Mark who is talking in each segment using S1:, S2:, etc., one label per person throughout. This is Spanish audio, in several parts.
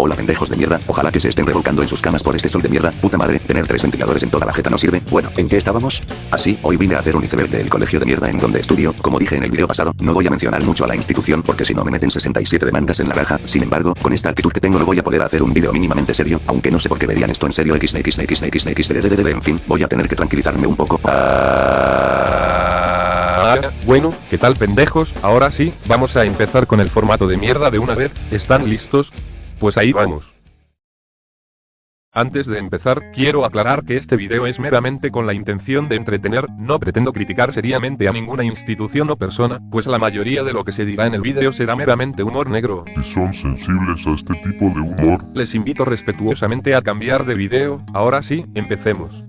S1: Hola pendejos de mierda, ojalá que se estén revolcando en sus camas por este sol de mierda. Puta madre, tener 3 ventiladores en toda la jeta no sirve. Bueno, ¿en qué estábamos? Así, hoy vine a hacer un iceberg del colegio de mierda en donde estudio. Como dije en el video pasado, no voy a mencionar mucho a la institución porque si no me meten 67 demandas en la raja. Sin embargo, con esta actitud que tengo no voy a poder hacer un video mínimamente serio, aunque no sé por qué verían esto en serio. En fin, voy a tener que tranquilizarme un poco.
S2: Bueno, ¿qué tal pendejos? Ahora sí, vamos a empezar con el formato de mierda de una vez. ¿Están listos? Pues ahí vamos. Antes de empezar, quiero aclarar que este video es meramente con la intención de entretener, no pretendo criticar seriamente a ninguna institución o persona, pues la mayoría de lo que se dirá en el video será meramente humor negro.
S3: Si son sensibles a este tipo de humor,
S2: Les invito respetuosamente a cambiar de video. Ahora sí, empecemos.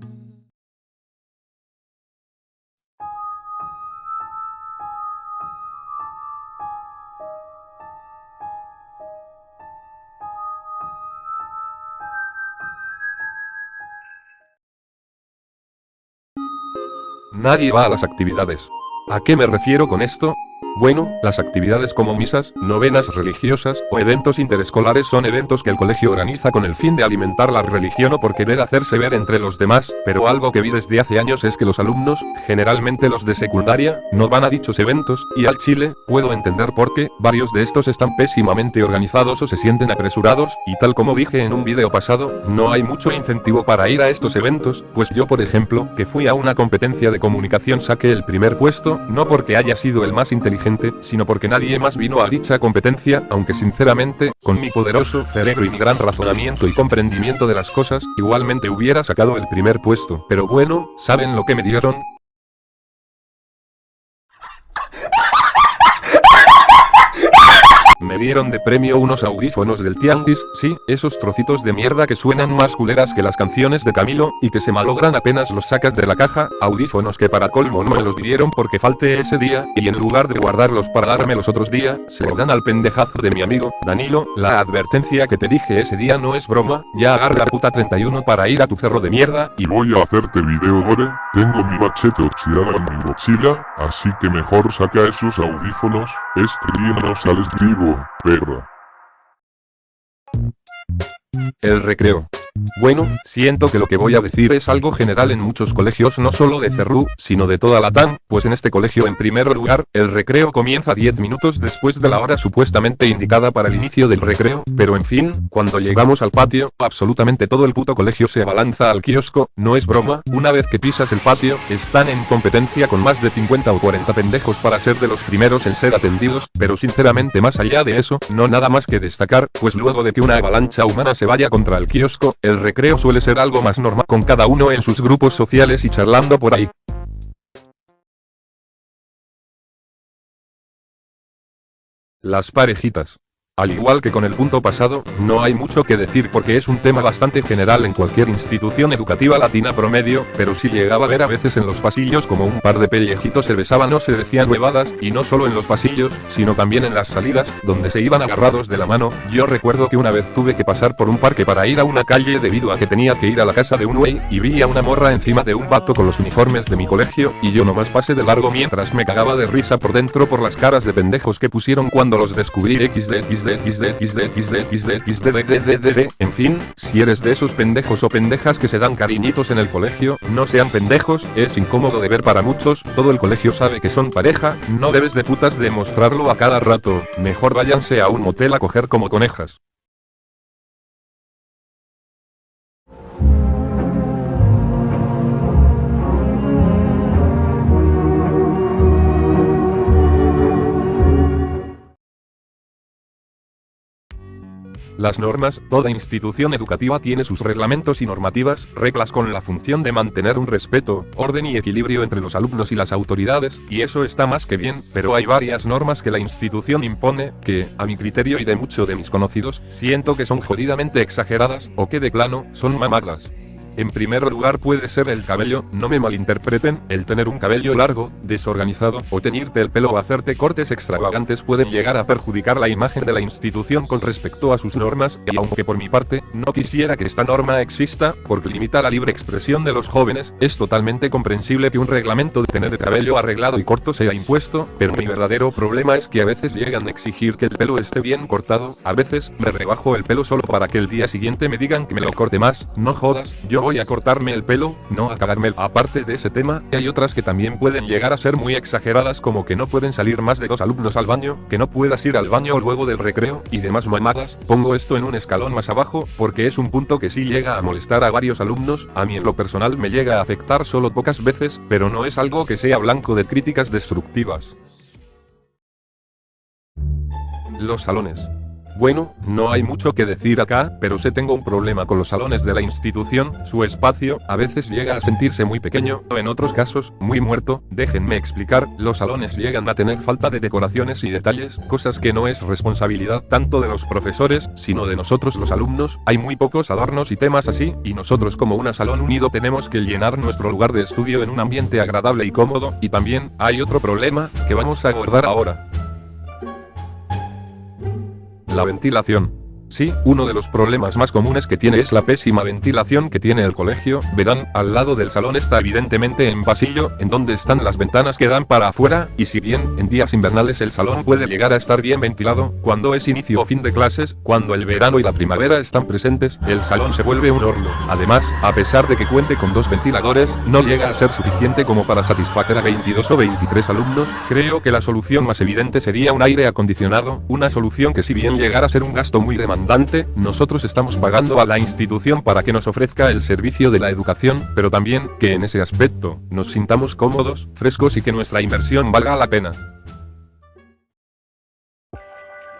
S2: Nadie va a las actividades. ¿A qué me refiero con esto? Bueno, las actividades como misas, novenas religiosas, o eventos interescolares son eventos que el colegio organiza con el fin de alimentar la religión o por querer hacerse ver entre los demás, pero algo que vi desde hace años es que los alumnos, generalmente los de secundaria, no van a dichos eventos, y al chile, puedo entender por qué, varios de estos están pésimamente organizados o se sienten apresurados, y tal como dije en un video pasado, no hay mucho incentivo para ir a estos eventos, pues yo por ejemplo, que fui a una competencia de comunicación saqué el primer puesto, no porque haya sido el más inteligente, sino porque nadie más vino a dicha competencia, aunque sinceramente, con mi poderoso cerebro y mi gran razonamiento y comprendimiento de las cosas, igualmente hubiera sacado el primer puesto. Pero bueno, ¿saben lo que me dieron? Me dieron de premio unos audífonos del tianguis, sí, esos trocitos de mierda que suenan más culeras que las canciones de Camilo, y que se malogran apenas los sacas de la caja, audífonos que para colmo no me los dieron porque falté ese día, y en lugar de guardarlos para dármelos otros días, se lo dan al pendejazo de mi amigo, Danilo. La advertencia que te dije ese día no es broma, ya agarra la puta 31 para ir a tu cerro de mierda,
S3: y voy a hacerte video gore. Tengo mi machete oxidado en mi mochila, así que mejor saca esos audífonos. Este día no sales vivo, perra.
S2: El recreo. Bueno, siento que lo que voy a decir es algo general en muchos colegios no solo de Cerrú, sino de toda la TAM, pues en este colegio en primer lugar, el recreo comienza 10 minutos después de la hora supuestamente indicada para el inicio del recreo, pero en fin, cuando llegamos al patio, absolutamente todo el puto colegio se abalanza al kiosco, no es broma, una vez que pisas el patio, están en competencia con más de 50 o 40 pendejos para ser de los primeros en ser atendidos, pero sinceramente más allá de eso, no nada más que destacar, pues luego de que una avalancha humana se vaya contra el kiosco, el recreo suele ser algo más normal con cada uno en sus grupos sociales y charlando por ahí. Las parejitas. Al igual que con el punto pasado, no hay mucho que decir porque es un tema bastante general en cualquier institución educativa latina promedio, pero sí llegaba a ver a veces en los pasillos como un par de pellejitos se besaban o se decían huevadas, y no solo en los pasillos, sino también en las salidas, donde se iban agarrados de la mano. Yo recuerdo que una vez tuve que pasar por un parque para ir a una calle debido a que tenía que ir a la casa de un güey, y vi a una morra encima de un vato con los uniformes de mi colegio, y yo nomás pasé de largo mientras me cagaba de risa por dentro por las caras de pendejos que pusieron cuando los descubrí. En fin, si eres de esos pendejos o pendejas que se dan cariñitos en el colegio, no sean pendejos, es incómodo de ver para muchos, todo el colegio sabe que son pareja, no debes de putas demostrarlo a cada rato, mejor váyanse a un motel a coger como conejas. Las normas, toda institución educativa tiene sus reglamentos y normativas, reglas con la función de mantener un respeto, orden y equilibrio entre los alumnos y las autoridades, y eso está más que bien, pero hay varias normas que la institución impone, que, a mi criterio y de muchos de mis conocidos, siento que son jodidamente exageradas, o que de plano, son mamadas. En primer lugar puede ser el cabello, no me malinterpreten, el tener un cabello largo, desorganizado, o teñirte el pelo o hacerte cortes extravagantes pueden llegar a perjudicar la imagen de la institución con respecto a sus normas, y aunque por mi parte, no quisiera que esta norma exista, porque limita la libre expresión de los jóvenes, es totalmente comprensible que un reglamento de tener el cabello arreglado y corto sea impuesto, pero mi verdadero problema es que a veces llegan a exigir que el pelo esté bien cortado, a veces, me rebajo el pelo solo para que el día siguiente me digan que me lo corte más, no jodas, yo voy a cortarme el pelo, no a cagármelo. Aparte de ese tema, hay otras que también pueden llegar a ser muy exageradas como que no pueden salir más de 2 alumnos al baño, que no puedas ir al baño luego del recreo, y demás mamadas. Pongo esto en un escalón más abajo, porque es un punto que sí llega a molestar a varios alumnos, a mí en lo personal me llega a afectar solo pocas veces, pero no es algo que sea blanco de críticas destructivas. Los salones. Bueno, no hay mucho que decir acá, pero tengo un problema con los salones de la institución, su espacio, a veces llega a sentirse muy pequeño, o en otros casos, muy muerto. Déjenme explicar, los salones llegan a tener falta de decoraciones y detalles, cosas que no es responsabilidad tanto de los profesores, sino de nosotros los alumnos, hay muy pocos adornos y temas así, y nosotros como un salón unido tenemos que llenar nuestro lugar de estudio en un ambiente agradable y cómodo, y también, hay otro problema, que vamos a abordar ahora. La ventilación. Sí, uno de los problemas más comunes que tiene es la pésima ventilación que tiene el colegio. Verán, al lado del salón está evidentemente en pasillo, en donde están las ventanas que dan para afuera, y si bien, en días invernales el salón puede llegar a estar bien ventilado, cuando es inicio o fin de clases, cuando el verano y la primavera están presentes, el salón se vuelve un horno. Además, a pesar de que cuente con 2 ventiladores, no llega a ser suficiente como para satisfacer a 22 o 23 alumnos. Creo que la solución más evidente sería un aire acondicionado, una solución que si bien llegara a ser un gasto muy demandante, nosotros estamos pagando a la institución para que nos ofrezca el servicio de la educación, pero también, que en ese aspecto, nos sintamos cómodos, frescos y que nuestra inversión valga la pena.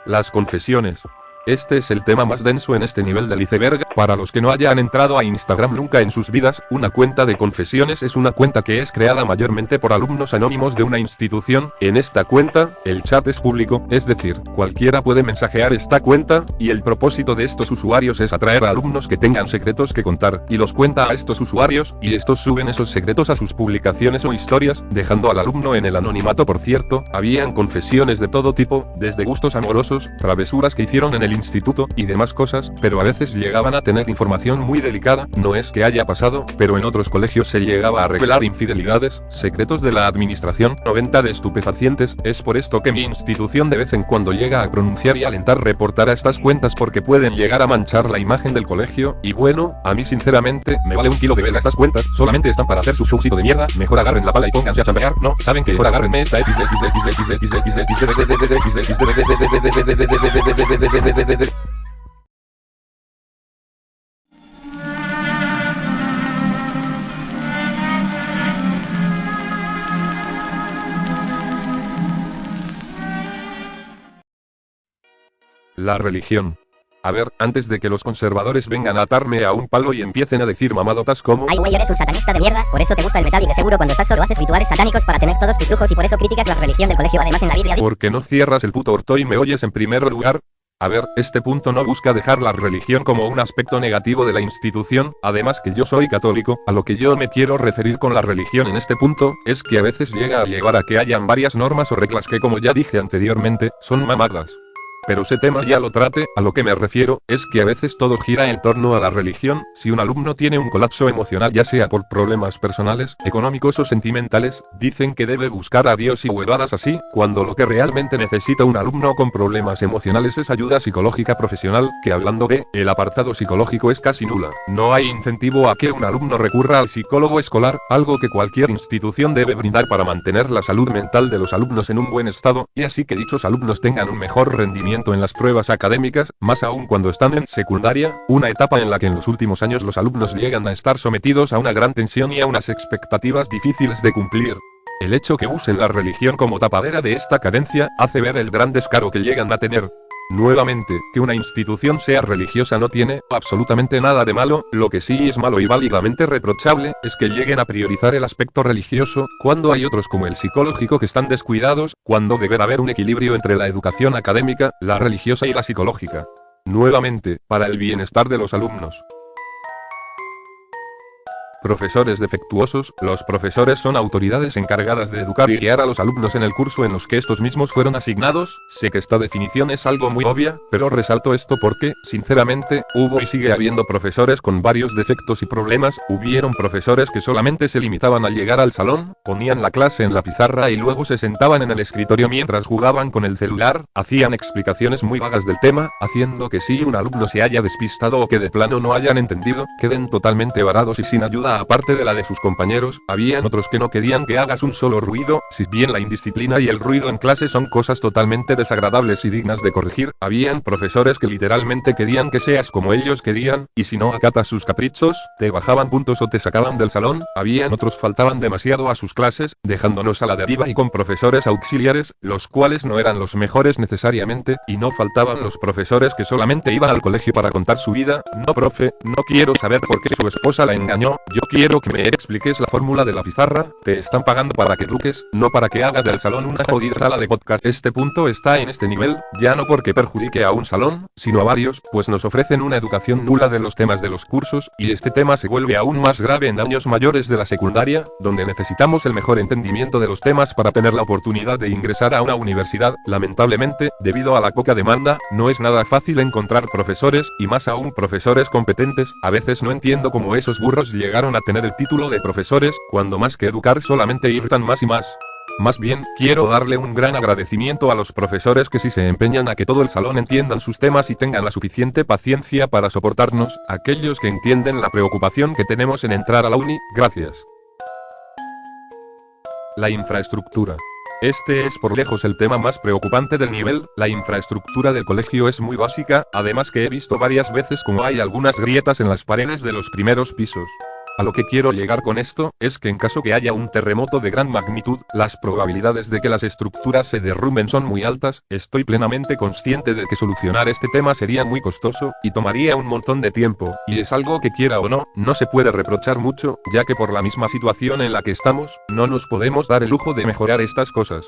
S2: Las confesiones. Este es el tema más denso en este nivel del iceberg. Para los que no hayan entrado a Instagram nunca en sus vidas, una cuenta de confesiones es una cuenta que es creada mayormente por alumnos anónimos de una institución. En esta cuenta, el chat es público, es decir, cualquiera puede mensajear esta cuenta, y el propósito de estos usuarios es atraer a alumnos que tengan secretos que contar, y los cuenta a estos usuarios, y estos suben esos secretos a sus publicaciones o historias, dejando al alumno en el anonimato. Por cierto, habían confesiones de todo tipo, desde gustos amorosos, travesuras que hicieron en el instituto, y demás cosas, pero a veces llegaban a tener información muy delicada. No es que haya pasado, pero en otros colegios se llegaba a revelar infidelidades, secretos de la administración, o venta de estupefacientes. Es por esto que mi institución de vez en cuando llega a pronunciar y alentar reportar a estas cuentas porque pueden llegar a manchar la imagen del colegio, y bueno, a mí sinceramente, me vale un kilo de verga estas cuentas, solamente están para hacer su showcito de mierda. Mejor agarren la pala y pónganse a chambear, no, saben que mejor agárrenme esta La religión. A ver, antes de que los conservadores vengan a atarme a un palo y empiecen a decir mamadotas como
S4: ay güey, eres un satanista de mierda, por eso te gusta el metal y de seguro cuando estás solo haces rituales satánicos para tener todos tus lujos y por eso criticas la religión del colegio. Además en la Biblia
S2: ¿por qué no cierras el puto orto y me oyes en primer lugar? A ver, este punto no busca dejar la religión como un aspecto negativo de la institución, además que yo soy católico. A lo que yo me quiero referir con la religión en este punto, es que a veces llega a llegar a que hayan varias normas o reglas que, como ya dije anteriormente, son mamadas. Pero ese tema ya lo trate. A lo que me refiero, es que a veces todo gira en torno a la religión. Si un alumno tiene un colapso emocional, ya sea por problemas personales, económicos o sentimentales, dicen que debe buscar a Dios y huevadas así, cuando lo que realmente necesita un alumno con problemas emocionales es ayuda psicológica profesional, que hablando de, el apartado psicológico es casi nula. No hay incentivo a que un alumno recurra al psicólogo escolar, algo que cualquier institución debe brindar para mantener la salud mental de los alumnos en un buen estado, y así que dichos alumnos tengan un mejor rendimiento en las pruebas académicas, más aún cuando están en secundaria, una etapa en la que en los últimos años los alumnos llegan a estar sometidos a una gran tensión y a unas expectativas difíciles de cumplir. El hecho que usen la religión como tapadera de esta carencia, hace ver el gran descaro que llegan a tener. Nuevamente, que una institución sea religiosa no tiene absolutamente nada de malo. Lo que sí es malo y válidamente reprochable, es que lleguen a priorizar el aspecto religioso, cuando hay otros como el psicológico que están descuidados, cuando deberá haber un equilibrio entre la educación académica, la religiosa y la psicológica. Nuevamente, para el bienestar de los alumnos. Profesores defectuosos. Los profesores son autoridades encargadas de educar y guiar a los alumnos en el curso en los que estos mismos fueron asignados. Sé que esta definición es algo muy obvia, pero resalto esto porque, sinceramente, hubo y sigue habiendo profesores con varios defectos y problemas. Hubieron profesores que solamente se limitaban a llegar al salón, ponían la clase en la pizarra y luego se sentaban en el escritorio mientras jugaban con el celular, hacían explicaciones muy vagas del tema, haciendo que si un alumno se haya despistado o que de plano no hayan entendido, queden totalmente varados y sin ayuda aparte de la de sus compañeros. Habían otros que no querían que hagas un solo ruido. Si bien la indisciplina y el ruido en clase son cosas totalmente desagradables y dignas de corregir, habían profesores que literalmente querían que seas como ellos querían, y si no acatas sus caprichos, te bajaban puntos o te sacaban del salón. Habían otros faltaban demasiado a sus clases, dejándonos a la deriva y con profesores auxiliares, los cuales no eran los mejores necesariamente, y no faltaban los profesores que solamente iban al colegio para contar su vida. No, profe, no quiero saber por qué su esposa la engañó, yo quiero que me expliques la fórmula de la pizarra. Te están pagando para que eduques, no para que hagas del salón una jodida sala de podcast. Este punto está en este nivel, ya no porque perjudique a un salón, sino a varios, pues nos ofrecen una educación nula de los temas de los cursos, y este tema se vuelve aún más grave en años mayores de la secundaria, donde necesitamos el mejor entendimiento de los temas para tener la oportunidad de ingresar a una universidad. Lamentablemente, debido a la poca demanda, no es nada fácil encontrar profesores, y más aún profesores competentes. A veces no entiendo cómo esos burros llegaron a tener el título de profesores, cuando más que educar solamente irritan más y más. Más bien, quiero darle un gran agradecimiento a los profesores que sí se empeñan a que todo el salón entiendan sus temas y tengan la suficiente paciencia para soportarnos, aquellos que entienden la preocupación que tenemos en entrar a la uni. Gracias. La infraestructura. Este es por lejos el tema más preocupante del nivel. La infraestructura del colegio es muy básica, además que he visto varias veces como hay algunas grietas en las paredes de los primeros pisos. A lo que quiero llegar con esto, es que en caso que haya un terremoto de gran magnitud, las probabilidades de que las estructuras se derrumben son muy altas. Estoy plenamente consciente de que solucionar este tema sería muy costoso, y tomaría un montón de tiempo, y es algo que quiera o no, no se puede reprochar mucho, ya que por la misma situación en la que estamos, no nos podemos dar el lujo de mejorar estas cosas.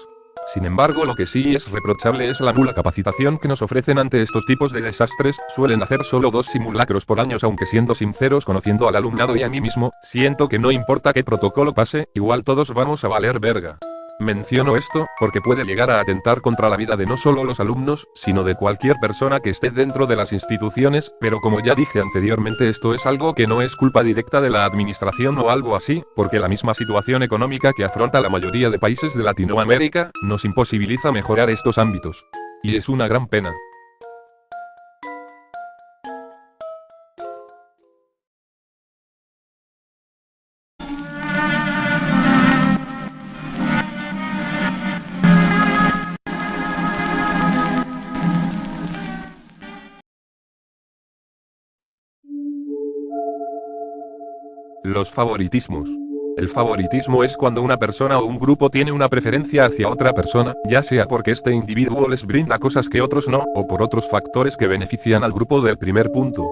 S2: Sin embargo, lo que sí es reprochable es la nula capacitación que nos ofrecen ante estos tipos de desastres. Suelen hacer solo 2 simulacros por año, aunque siendo sinceros, conociendo al alumnado y a mí mismo, siento que no importa qué protocolo pase, igual todos vamos a valer verga. Menciono esto, porque puede llegar a atentar contra la vida de no solo los alumnos, sino de cualquier persona que esté dentro de las instituciones, pero como ya dije anteriormente, esto es algo que no es culpa directa de la administración o algo así, porque la misma situación económica que afronta la mayoría de países de Latinoamérica, nos imposibilita mejorar estos ámbitos. Y es una gran pena. Los favoritismos. El favoritismo es cuando una persona o un grupo tiene una preferencia hacia otra persona, ya sea porque este individuo les brinda cosas que otros no, o por otros factores que benefician al grupo del primer punto.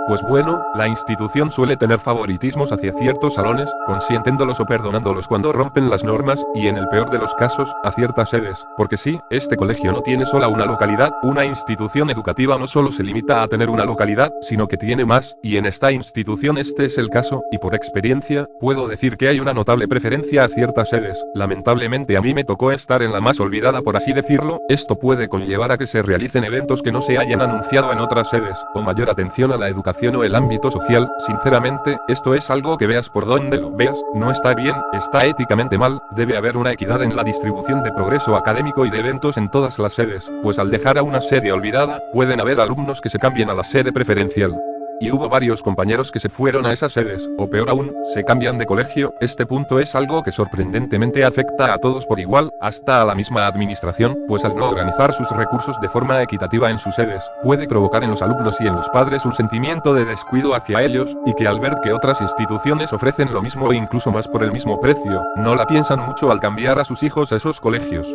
S2: Pues bueno, la institución suele tener favoritismos hacia ciertos salones, consintiéndolos o perdonándolos cuando rompen las normas, y en el peor de los casos, a ciertas sedes, porque sí, este colegio no tiene sola una localidad, una institución educativa no solo se limita a tener una localidad, sino que tiene más, y en esta institución este es el caso, y por experiencia, puedo decir que hay una notable preferencia a ciertas sedes. Lamentablemente a mí me tocó estar en la más olvidada, por así decirlo. Esto puede conllevar a que se realicen eventos que no se hayan anunciado en otras sedes, o mayor atención a la educación o el ámbito social. Sinceramente, esto es algo que veas por donde lo veas, no está bien, está éticamente mal. Debe haber una equidad en la distribución de progreso académico y de eventos en todas las sedes, pues al dejar a una sede olvidada, pueden haber alumnos que se cambien a la sede preferencial. Y hubo varios compañeros que se fueron a esas sedes, o peor aún, se cambian de colegio. Este punto es algo que sorprendentemente afecta a todos por igual, hasta a la misma administración, pues al no organizar sus recursos de forma equitativa en sus sedes, puede provocar en los alumnos y en los padres un sentimiento de descuido hacia ellos, y que al ver que otras instituciones ofrecen lo mismo o incluso más por el mismo precio, no la piensan mucho al cambiar a sus hijos a esos colegios.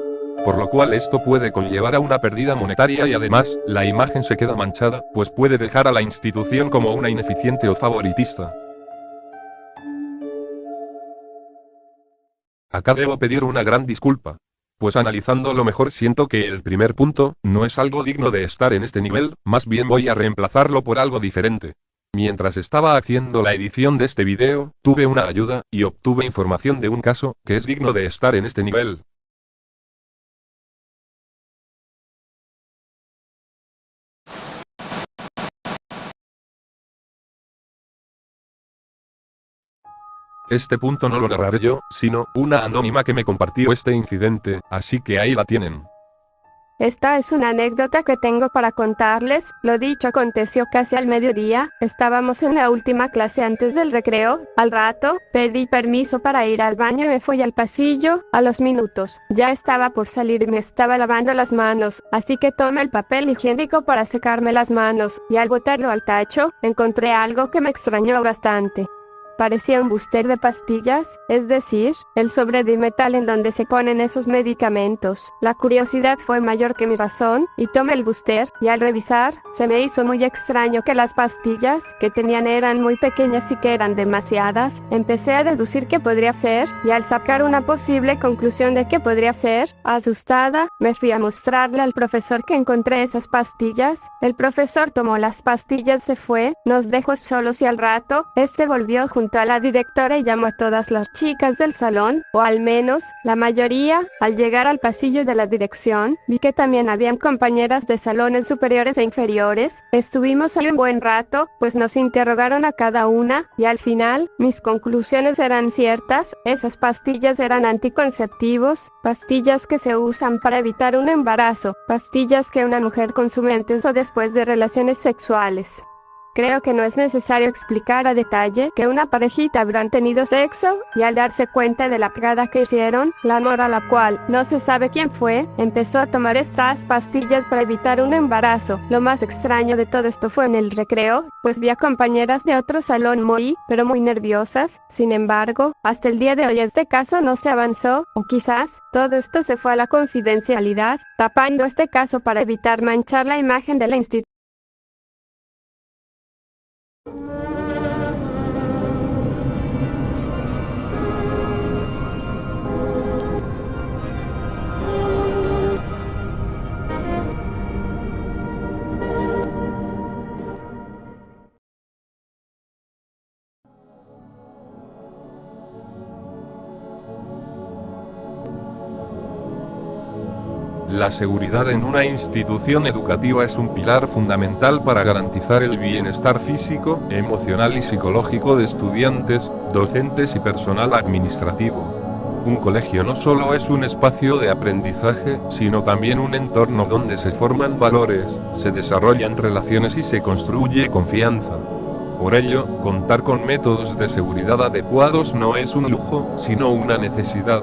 S2: Por lo cual esto puede conllevar a una pérdida monetaria y además, la imagen se queda manchada, pues puede dejar a la institución como una ineficiente o favoritista. Acá debo pedir una gran disculpa. Pues analizando lo mejor siento que el primer punto, no es algo digno de estar en este nivel, más bien voy a reemplazarlo por algo diferente. Mientras estaba haciendo la edición de este video, tuve una ayuda, y obtuve información de un caso, que es digno de estar en este nivel. Este punto no lo narraré yo, sino una anónima que me compartió este incidente, así que ahí la tienen.
S5: Esta es una anécdota que tengo para contarles. Lo dicho aconteció casi al mediodía. Estábamos en la última clase antes del recreo. Al rato, pedí permiso para ir al baño y me fui al pasillo. A los minutos, ya estaba por salir y me estaba lavando las manos, así que tomé el papel higiénico para secarme las manos, y al botarlo al tacho, encontré algo que me extrañó bastante. Parecía un búster de pastillas, es decir, el sobre de metal en donde se ponen esos medicamentos. La curiosidad fue mayor que mi razón, y tomé el búster, y al revisar, se me hizo muy extraño que las pastillas que tenían eran muy pequeñas y que eran demasiadas. Empecé a deducir qué podría ser, y al sacar una posible conclusión de qué podría ser, asustada, me fui a mostrarle al profesor que encontré esas pastillas. El profesor tomó las pastillas, se fue, nos dejó solos y al rato, volvió junto a la directora y llamó a todas las chicas del salón, o al menos, la mayoría. Al llegar al pasillo de la dirección, vi que también habían compañeras de salones superiores e inferiores. Estuvimos ahí un buen rato, pues nos interrogaron a cada una, y al final, mis conclusiones eran ciertas. Esas pastillas eran anticonceptivos, pastillas que se usan para evitar un embarazo, pastillas que una mujer consume antes o después de relaciones sexuales. Creo que no es necesario explicar a detalle que una parejita habrán tenido sexo, y al darse cuenta de la pegada que hicieron, la mora, a la cual no se sabe quién fue, empezó a tomar estas pastillas para evitar un embarazo. Lo más extraño de todo esto fue en el recreo, pues vi a compañeras de otro salón pero muy nerviosas. Sin embargo, hasta el día de hoy este caso no se avanzó, o quizás, todo esto se fue a la confidencialidad, tapando este caso para evitar manchar la imagen de la institución.
S2: La seguridad en una institución educativa es un pilar fundamental para garantizar el bienestar físico, emocional y psicológico de estudiantes, docentes y personal administrativo. Un colegio no solo es un espacio de aprendizaje, sino también un entorno donde se forman valores, se desarrollan relaciones y se construye confianza. Por ello, contar con métodos de seguridad adecuados no es un lujo, sino una necesidad.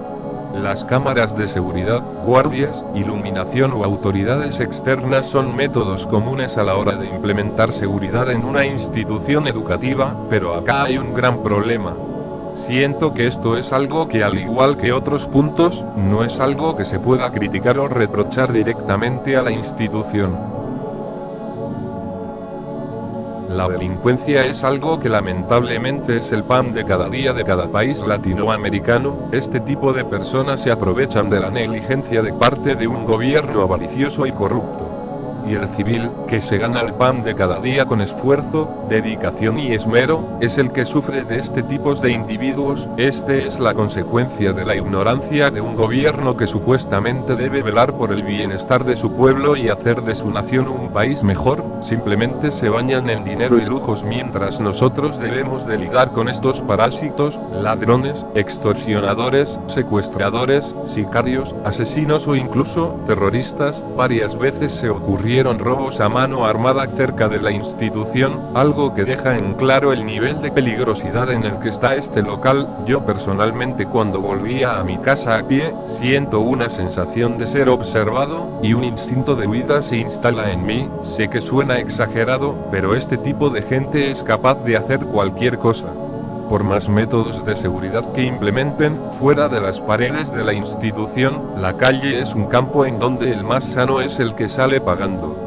S2: Las cámaras de seguridad, guardias, iluminación o autoridades externas son métodos comunes a la hora de implementar seguridad en una institución educativa, pero acá hay un gran problema. Siento que esto es algo que, al igual que otros puntos, no es algo que se pueda criticar o reprochar directamente a la institución. La delincuencia es algo que lamentablemente es el pan de cada día de cada país latinoamericano. Este tipo de personas se aprovechan de la negligencia de parte de un gobierno avaricioso y corrupto. Y el civil, que se gana el pan de cada día con esfuerzo, dedicación y esmero, es el que sufre de este tipo de individuos. Este es la consecuencia de la ignorancia de un gobierno que supuestamente debe velar por el bienestar de su pueblo y hacer de su nación un país mejor. Simplemente se bañan en dinero y lujos, mientras nosotros debemos de lidiar con estos parásitos, ladrones, extorsionadores, secuestradores, sicarios, asesinos o incluso terroristas. Varias veces se ocurrieron robos a mano armada cerca de la institución, algo que deja en claro el nivel de peligrosidad en el que está este local. Yo personalmente, cuando volvía a mi casa a pie, siento una sensación de ser observado, y un instinto de huida se instala en mí. Sé que suena exagerado, pero este tipo de gente es capaz de hacer cualquier cosa. Por más métodos de seguridad que implementen, fuera de las paredes de la institución, la calle es un campo en donde el más sano es el que sale pagando.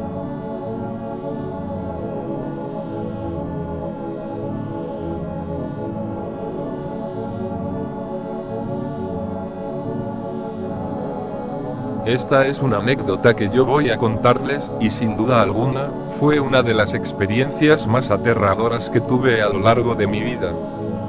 S2: Esta es una anécdota que yo voy a contarles, y sin duda alguna, fue una de las experiencias más aterradoras que tuve a lo largo de mi vida.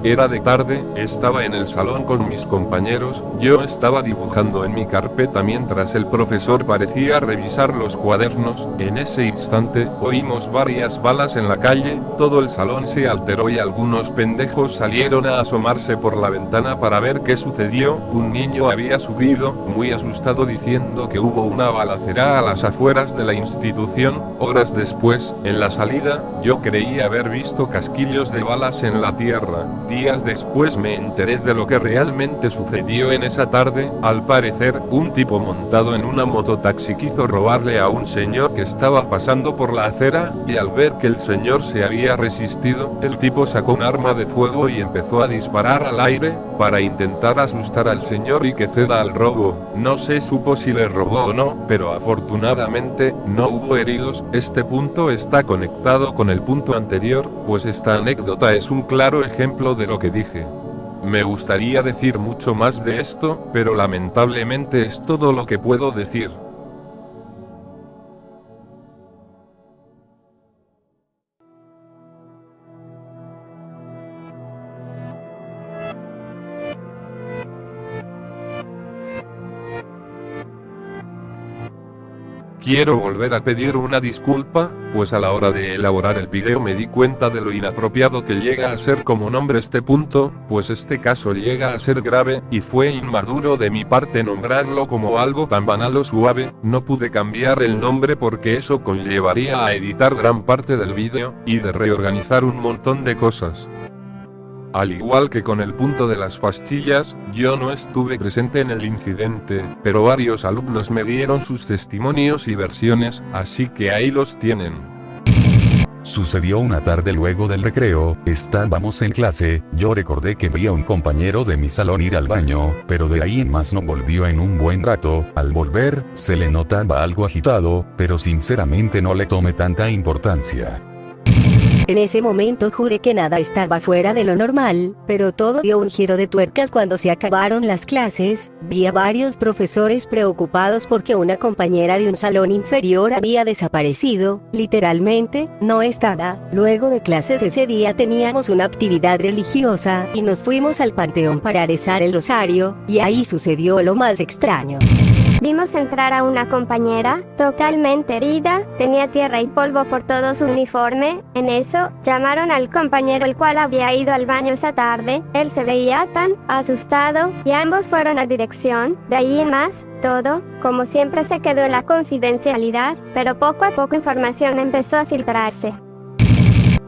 S2: Era de tarde, estaba en el salón con mis compañeros, yo estaba dibujando en mi carpeta mientras el profesor parecía revisar los cuadernos. En ese instante, oímos varias balas en la calle, todo el salón se alteró y algunos pendejos salieron a asomarse por la ventana para ver qué sucedió. Un niño había subido, muy asustado, diciendo que hubo una balacera a las afueras de la institución. Horas después, en la salida, yo creí haber visto casquillos de balas en la tierra. Días después me enteré de lo que realmente sucedió en esa tarde. Al parecer, un tipo montado en una mototaxi quiso robarle a un señor que estaba pasando por la acera, y al ver que el señor se había resistido, el tipo sacó un arma de fuego y empezó a disparar al aire, para intentar asustar al señor y que ceda al robo. No se supo si le robó o no, pero afortunadamente, no hubo heridos. Este punto está conectado con el punto anterior, pues esta anécdota es un claro ejemplo de lo que dije. Me gustaría decir mucho más de esto, pero lamentablemente es todo lo que puedo decir. Quiero volver a pedir una disculpa, pues a la hora de elaborar el video me di cuenta de lo inapropiado que llega a ser como nombre este punto, pues este caso llega a ser grave, y fue inmaduro de mi parte nombrarlo como algo tan banal o suave. No pude cambiar el nombre porque eso conllevaría a editar gran parte del video, y de reorganizar un montón de cosas. Al igual que con el punto de las pastillas, yo no estuve presente en el incidente, pero varios alumnos me dieron sus testimonios y versiones, así que ahí los tienen.
S6: Sucedió una tarde luego del recreo, estábamos en clase, yo recordé que vi a un compañero de mi salón ir al baño, pero de ahí en más no volvió en un buen rato. Al volver, se le notaba algo agitado, pero sinceramente no le tomé tanta importancia.
S7: En ese momento juré que nada estaba fuera de lo normal, pero todo dio un giro de tuercas cuando se acabaron las clases. Vi a varios profesores preocupados porque una compañera de un salón inferior había desaparecido, literalmente, no estaba. Luego de clases ese día teníamos una actividad religiosa, y nos fuimos al panteón para rezar el rosario, y ahí sucedió lo más extraño.
S5: Vimos entrar a una compañera, totalmente herida, tenía tierra y polvo por todo su uniforme. En eso, llamaron al compañero el cual había ido al baño esa tarde. Él se veía tan asustado, y ambos fueron a dirección. De ahí en más, todo, como siempre, se quedó en la confidencialidad, pero poco a poco información empezó a filtrarse.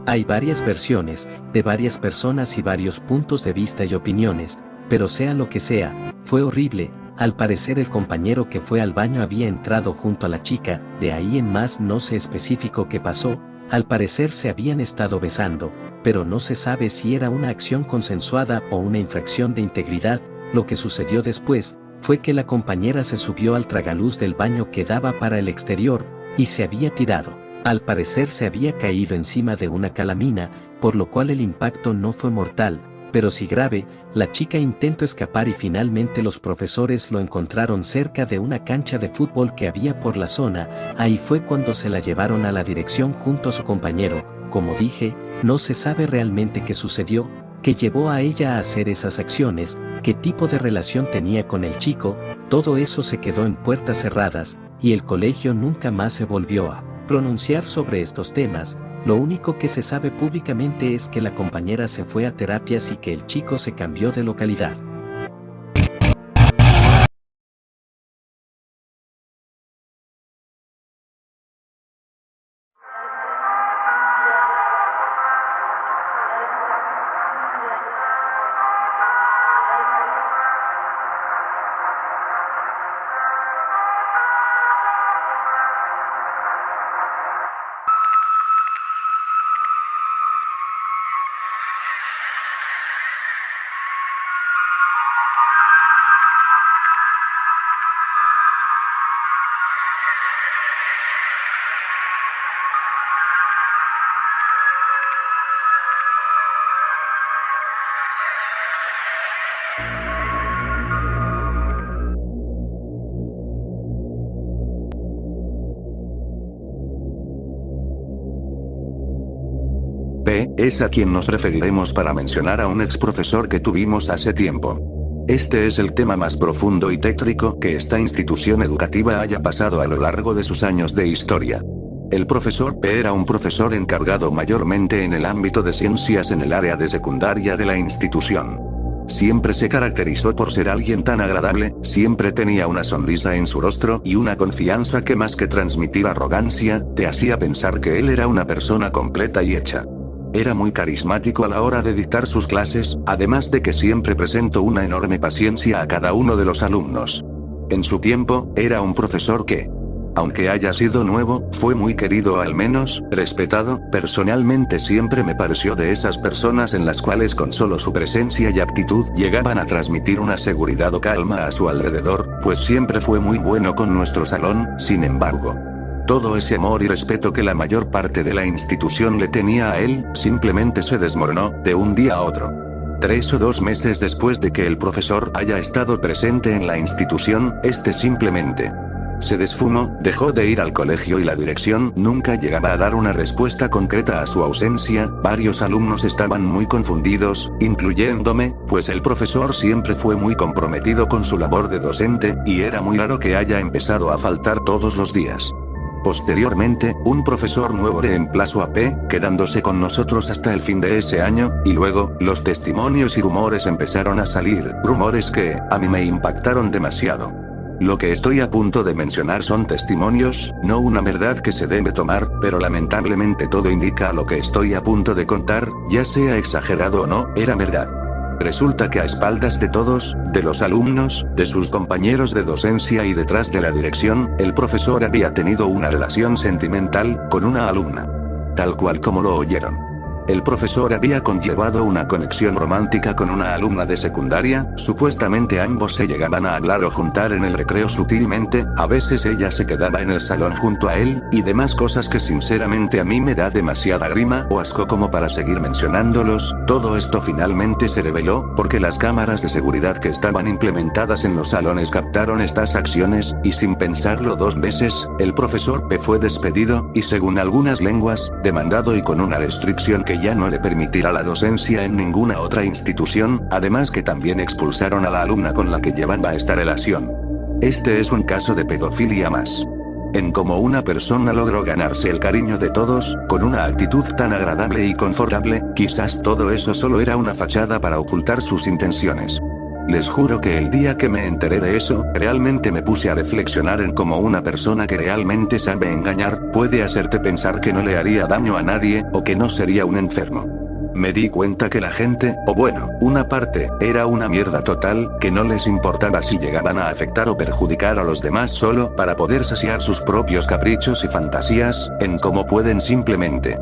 S8: Hay varias versiones, de varias personas y varios puntos de vista y opiniones, pero sea lo que sea, fue horrible. Al parecer el compañero que fue al baño había entrado junto a la chica, de ahí en más no se especificó qué pasó. Al parecer se habían estado besando, pero no se sabe si era una acción consensuada o una infracción de integridad. Lo que sucedió después fue que la compañera se subió al tragaluz del baño que daba para el exterior, y se había tirado. Al parecer se había caído encima de una calamina, por lo cual el impacto no fue mortal, pero sí grave. La chica intentó escapar y finalmente los profesores lo encontraron cerca de una cancha de fútbol que había por la zona. Ahí fue cuando se la llevaron a la dirección junto a su compañero. Como dije, no se sabe realmente qué sucedió, qué llevó a ella a hacer esas acciones, qué tipo de relación tenía con el chico. Todo eso se quedó en puertas cerradas, y el colegio nunca más se volvió a pronunciar sobre estos temas. Lo único que se sabe públicamente es que la compañera se fue a terapias y que el chico se cambió de localidad.
S1: P es a quien nos referiremos para mencionar a un ex profesor que tuvimos hace tiempo. Este es el tema más profundo y tétrico que esta institución educativa haya pasado a lo largo de sus años de historia. El profesor P era un profesor encargado mayormente en el ámbito de ciencias en el área de secundaria de la institución. Siempre se caracterizó por ser alguien tan agradable, siempre tenía una sonrisa en su rostro y una confianza que más que transmitir arrogancia, te hacía pensar que él era una persona completa y hecha. Era muy carismático a la hora de dictar sus clases, además de que siempre presentó una enorme paciencia a cada uno de los alumnos. En su tiempo, era un profesor que, aunque haya sido nuevo, fue muy querido o al menos, respetado. Personalmente siempre me pareció de esas personas en las cuales con solo su presencia y actitud llegaban a transmitir una seguridad o calma a su alrededor, pues siempre fue muy bueno con nuestro salón. Sin embargo, todo ese amor y respeto que la mayor parte de la institución le tenía a él, simplemente se desmoronó, de un día a otro. 3 o 2 meses después de que el profesor haya estado presente en la institución, este simplemente se desfumó, dejó de ir al colegio y la dirección nunca llegaba a dar una respuesta concreta a su ausencia. Varios alumnos estaban muy confundidos, incluyéndome, pues el profesor siempre fue muy comprometido con su labor de docente, y era muy raro que haya empezado a faltar todos los días. Posteriormente, un profesor nuevo reemplazó a P, quedándose con nosotros hasta el fin de ese año, y luego, los testimonios y rumores empezaron a salir, rumores que, a mí me impactaron demasiado. Lo que estoy a punto de mencionar son testimonios, no una verdad que se debe tomar, pero lamentablemente todo indica a lo que estoy a punto de contar, ya sea exagerado o no, era verdad. Resulta que a espaldas de todos, de los alumnos, de sus compañeros de docencia y detrás de la dirección, el profesor había tenido una relación sentimental con una alumna. Tal cual como lo oyeron. El profesor había conllevado una conexión romántica con una alumna de secundaria, supuestamente ambos se llegaban a hablar o juntar en el recreo sutilmente, a veces ella se quedaba en el salón junto a él, y demás cosas que sinceramente a mí me da demasiada grima o asco como para seguir mencionándolos. Todo esto finalmente se reveló, porque las cámaras de seguridad que estaban implementadas en los salones captaron estas acciones, y sin pensarlo 2 veces, el profesor P fue despedido, y según algunas lenguas, demandado y con una restricción que ya no le permitirá la docencia en ninguna otra institución, además que también expulsaron a la alumna con la que llevaba esta relación. Este es un caso de pedofilia más. En cómo una persona logró ganarse el cariño de todos, con una actitud tan agradable y confortable, quizás todo eso solo era una fachada para ocultar sus intenciones. Les juro que el día que me enteré de eso, realmente me puse a reflexionar en cómo una persona que realmente sabe engañar, puede hacerte pensar que no le haría daño a nadie, o que no sería un enfermo. Me di cuenta que la gente, o bueno, una parte, era una mierda total, que no les importaba si llegaban a afectar o perjudicar a los demás solo para poder saciar sus propios caprichos y fantasías, en cómo pueden simplemente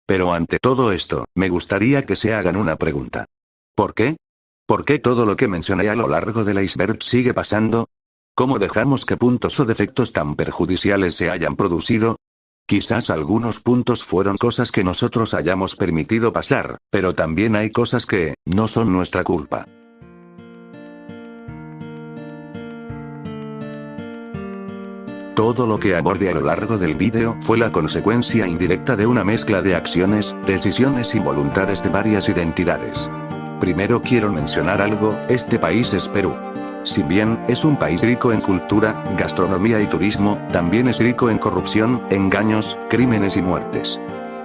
S1: Pero ante todo esto, me gustaría que se hagan una pregunta. ¿Por qué? ¿Por qué todo lo que mencioné a lo largo del iceberg sigue pasando? ¿Cómo dejamos que puntos o defectos tan perjudiciales se hayan producido? Quizás algunos puntos fueron cosas que nosotros hayamos permitido pasar, pero también hay cosas que no son nuestra culpa. Todo lo que aborde a lo largo del vídeo fue la consecuencia indirecta de una mezcla de acciones, decisiones y voluntades de varias identidades. Primero quiero mencionar algo, este país es Perú. Si bien es un país rico en cultura, gastronomía y turismo, también es rico en corrupción, engaños, crímenes y muertes.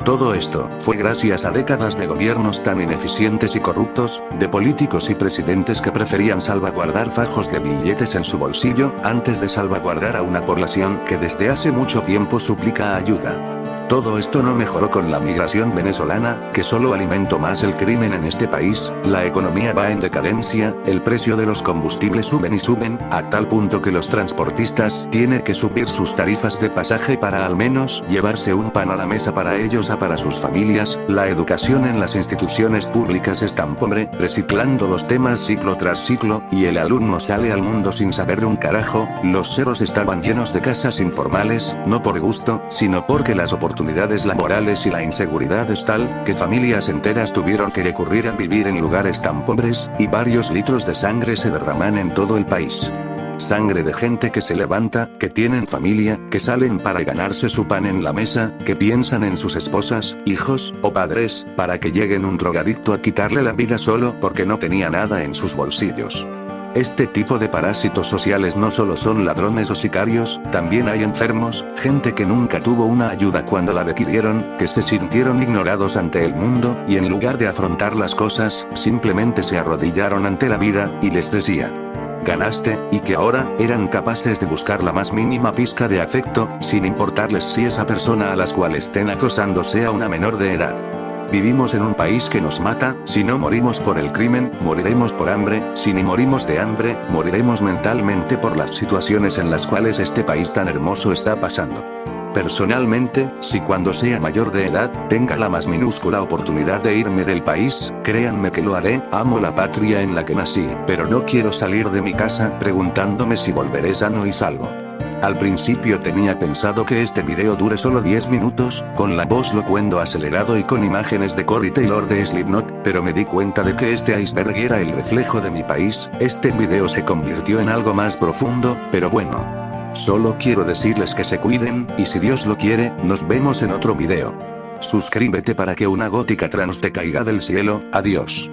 S1: Todo esto fue gracias a décadas de gobiernos tan ineficientes y corruptos, de políticos y presidentes que preferían salvaguardar fajos de billetes en su bolsillo, antes de salvaguardar a una población que desde hace mucho tiempo suplica ayuda. Todo esto no mejoró con la migración venezolana, que solo alimentó más el crimen en este país. La economía va en decadencia, el precio de los combustibles suben y suben, a tal punto que los transportistas tienen que subir sus tarifas de pasaje para al menos llevarse un pan a la mesa para ellos o para sus familias. La educación en las instituciones públicas es tan pobre, reciclando los temas ciclo tras ciclo, y el alumno sale al mundo sin saber un carajo. Los ceros estaban llenos de casas informales, no por gusto, sino porque las oportunidades oportunidades laborales y la inseguridad es tal, que familias enteras tuvieron que recurrir a vivir en lugares tan pobres, y varios litros de sangre se derraman en todo el país. Sangre de gente que se levanta, que tienen familia, que salen para ganarse su pan en la mesa, que piensan en sus esposas, hijos, o padres, para que lleguen un drogadicto a quitarle la vida solo porque no tenía nada en sus bolsillos. Este tipo de parásitos sociales no solo son ladrones o sicarios, también hay enfermos, gente que nunca tuvo una ayuda cuando la requirieron, que se sintieron ignorados ante el mundo, y en lugar de afrontar las cosas, simplemente se arrodillaron ante la vida, y les decía: ganaste, y que ahora, eran capaces de buscar la más mínima pizca de afecto, sin importarles si esa persona a las cuales estén acosando sea una menor de edad. Vivimos en un país que nos mata, si no morimos por el crimen, moriremos por hambre, si ni morimos de hambre, moriremos mentalmente por las situaciones en las cuales este país tan hermoso está pasando. Personalmente, si cuando sea mayor de edad, tenga la más minúscula oportunidad de irme del país, créanme que lo haré, amo la patria en la que nací, pero no quiero salir de mi casa preguntándome si volveré sano y salvo. Al principio tenía pensado que este video dure solo 10 minutos, con la voz locuendo acelerado y con imágenes de Corey Taylor de Slipknot, pero me di cuenta de que este iceberg era el reflejo de mi país. Este video se convirtió en algo más profundo, pero bueno. Solo quiero decirles que se cuiden, y si Dios lo quiere, nos vemos en otro video. Suscríbete para que una gótica trans te caiga del cielo. Adiós.